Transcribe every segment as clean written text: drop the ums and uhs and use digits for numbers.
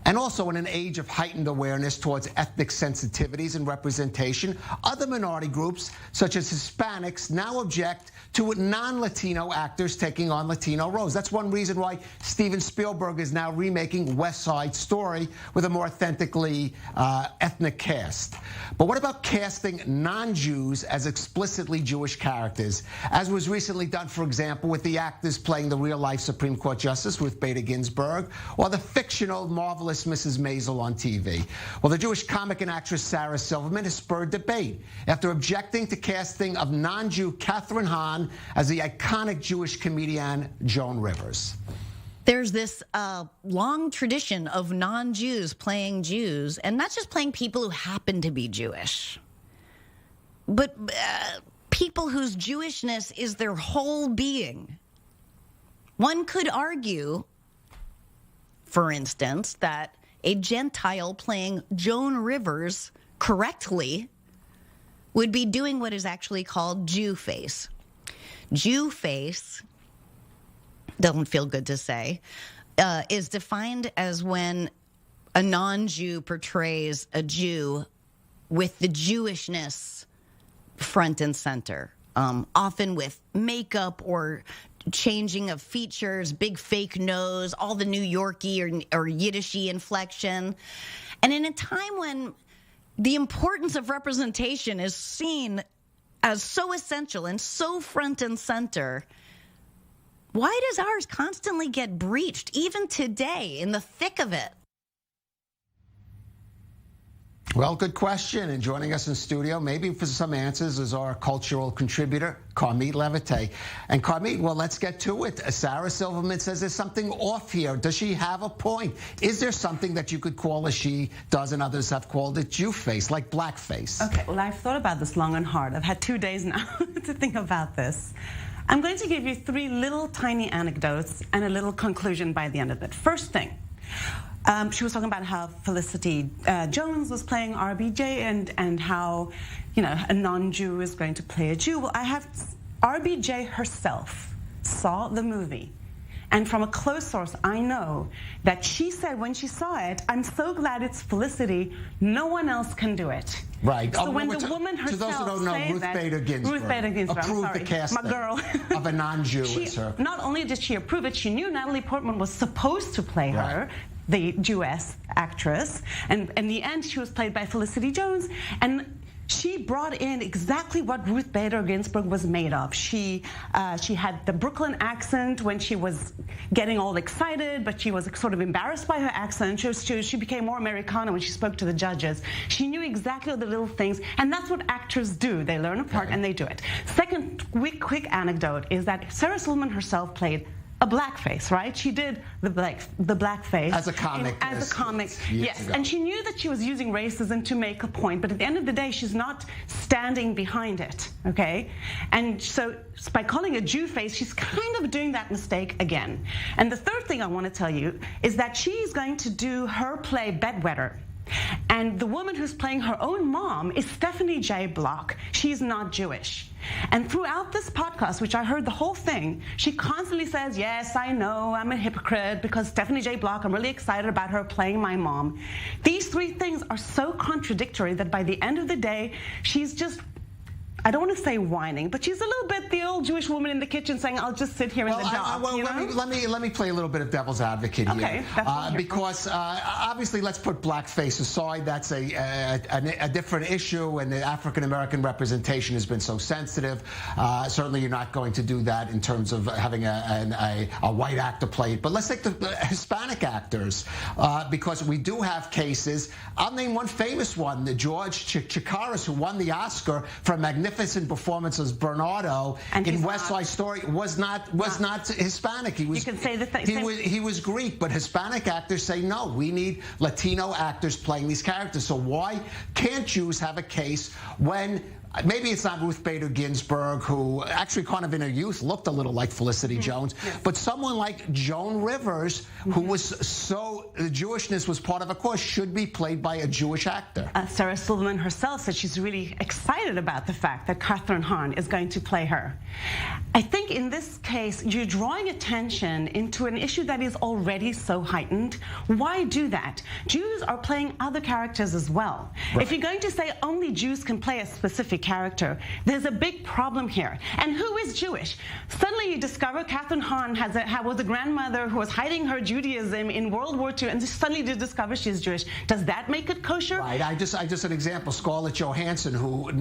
And also in an age of heightened awareness towards ethnic sensitivities and representation, other minority groups, such as Hispanics, now object to non-Latino actors taking on Latino roles. That's one reason why Steven Spielberg is now remaking West Side Story with a more authentically ethnic cast. But what about casting non-Jews as explicitly Jewish characters, as was recently done, for example, with the actors playing the real-life Supreme Court Justice Ruth Bader Ginsburg, or the fictional Marvelous Mrs. Maisel on TV? Well, the Jewish comic and actress Sarah Silverman has spurred debate after objecting to casting of non-Jew Kathryn Hahn as the iconic Jewish comedian Joan Rivers. There's this long tradition of non-Jews playing Jews, and not just playing people who happen to be Jewish, but people whose Jewishness is their whole being. One could argue, for instance, that a Gentile playing Joan Rivers correctly would be doing what is actually called Jewface. Jewface, doesn't feel good to say, is defined as when a non-Jew portrays a Jew with the Jewishness front and center, often with makeup or changing of features, big fake nose, all the New Yorkie or Yiddishy inflection. And in a time when the importance of representation is seen as so essential and so front and center, why does ours constantly get breached, even today, in the thick of it? Well, good question. And joining us in studio, maybe for some answers, is our cultural contributor, Carmit Levite. And Carmit, well, let's get to it. Sarah Silverman says there's something off here. Does she have a point? Is there something that you could call, as she does and others have called it, Jewface, like blackface? Okay, well, I've thought about this long and hard. I've had 2 days now to think about this. I'm going to give you 3 little tiny anecdotes and a little conclusion by the end of it. First thing, she was talking about how Felicity Jones was playing RBJ and how, you know, a non-Jew is going to play a Jew. Well, I have RBJ herself saw the movie. And from a close source, I know that she said when she saw it, I'm so glad it's Felicity. No one else can do it. Right. So when the woman herself, to those who don't know, Ruth Bader Ginsburg approved the casting my girl. of a non-Jew as her. Not only did she approve it, she knew Natalie Portman was supposed to play her, the Jewess actress, and in the end, she was played by Felicity Jones, and she brought in exactly what Ruth Bader Ginsburg was made of. She had the Brooklyn accent when she was getting all excited, but she was sort of embarrassed by her accent. She became more Americana when she spoke to the judges. She knew exactly the little things, and that's what actors do. They learn a part and they do it. Second quick anecdote is that Sarah Silverman herself played a blackface, right? She did the blackface as a comic. Yes. And she knew that she was using racism to make a point, but at the end of the day, she's not standing behind it, okay? And so by calling it Jewface, she's kind of doing that mistake again. And the third thing I want to tell you is that she's going to do her play Bedwetter. And the woman who's playing her own mom is Stephanie J. Block. She's not Jewish. And throughout this podcast, which I heard the whole thing, she constantly says, yes, I know, I'm a hypocrite because Stephanie J. Block, I'm really excited about her playing my mom. These 3 things are so contradictory that by the end of the day, she's just, I don't want to say whining, but she's a little bit the old Jewish woman in the kitchen saying, I'll just sit here in the dark. Let me play a little bit of devil's advocate here. Okay, because obviously, let's put blackface aside. That's a different issue, and the African-American representation has been so sensitive. Certainly, you're not going to do that in terms of having a white actor play it. But let's take the Hispanic actors, because we do have cases. I'll name one famous one, the George Chikaris, who won the Oscar for a magnificent performance as Bernardo in West Side Story, was not Hispanic. He was, you can say the he was Greek, but Hispanic actors say no, we need Latino actors playing these characters. So why can't Jews have a case when maybe it's not Ruth Bader Ginsburg, who actually kind of in her youth looked a little like Felicity Jones, but someone like Joan Rivers, who was so, the Jewishness was part of a course, should be played by a Jewish actor. Sarah Silverman herself said she's really excited about the fact that Catherine Hahn is going to play her. I think in this case, you're drawing attention into an issue that is already so heightened. Why do that? Jews are playing other characters as well. Right. If you're going to say only Jews can play a specific character, there's a big problem here. And who is Jewish? Suddenly you discover Catherine Hahn was a grandmother who was hiding her Judaism in World War II, and suddenly you discover she's Jewish. Does that make it kosher? Right. I just an example. Scarlett Johansson, who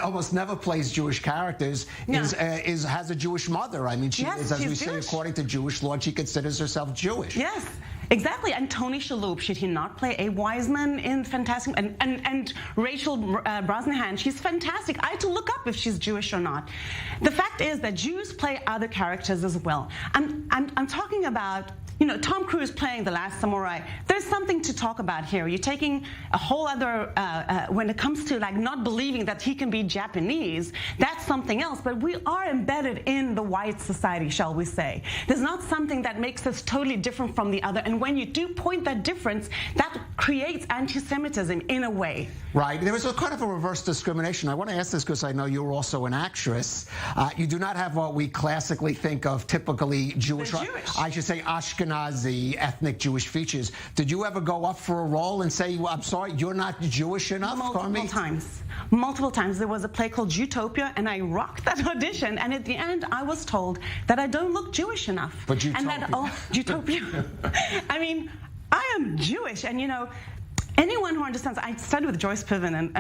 almost never plays Jewish characters, has a Jewish mother. I mean, she is, as we say, according to Jewish law, she considers herself Jewish. Yes. Exactly, and Tony Shalhoub, should he not play Abe Wiseman in Fantastic? And Rachel Brosnahan, she's fantastic. I had to look up if she's Jewish or not. The fact is that Jews play other characters as well. I'm talking about, you know, Tom Cruise playing The Last Samurai. There's something to talk about here. You're taking a whole other, when it comes to like not believing that he can be Japanese, that's something else. But we are embedded in the white society, shall we say. There's not something that makes us totally different from the other. And when you do point that difference, that creates anti-Semitism in a way. Right. There was a kind of a reverse discrimination. I want to ask this because I know you're also an actress. You do not have what we classically think of typically Jewish. I should say Ashkenazi ethnic Jewish features. Did you ever go up for a role and say, well, I'm sorry, you're not Jewish enough? Multiple times. Multiple times. There was a play called Utopia, and I rocked that audition. And at the end, I was told that I don't look Jewish enough. But Utopia. And that, Utopia. I mean, I am Jewish, and you know, anyone who understands, I studied with Joyce Piven,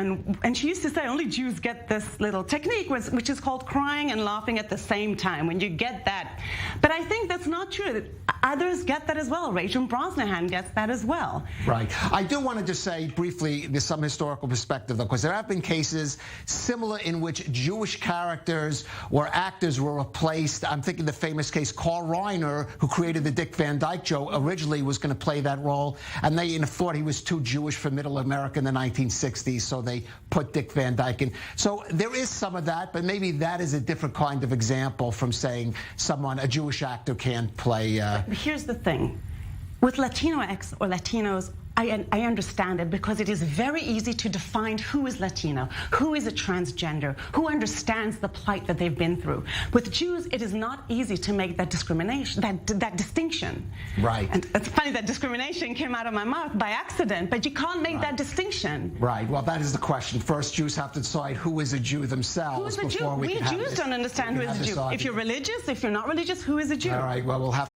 and she used to say only Jews get this little technique, which is called crying and laughing at the same time, when you get that. But I think that's not true. Others get that as well. Rachel Brosnahan gets that as well. Right. I do want to just say briefly, there's some historical perspective, though, because there have been cases similar in which Jewish characters or actors were replaced. I'm thinking the famous case, Carl Reiner, who created the Dick Van Dyke Show, originally was going to play that role, and they thought he was too Jewish for Middle America in the 1960s, so they put Dick Van Dyke in. So there is some of that, but maybe that is a different kind of example from saying a Jewish actor can't play. Here's the thing. With Latinx or Latinos, I understand it because it is very easy to define who is Latino, who is a transgender, who understands the plight that they've been through. With Jews, it is not easy to make that discrimination, that distinction. Right. And it's funny that discrimination came out of my mouth by accident, but you can't make that distinction. Right. Well, that is the question. First, Jews have to decide who is a Jew themselves. Who is a Jew? We Jews don't understand who is a Jew. If you're religious, if you're not religious, who is a Jew? All right. Well, we'll have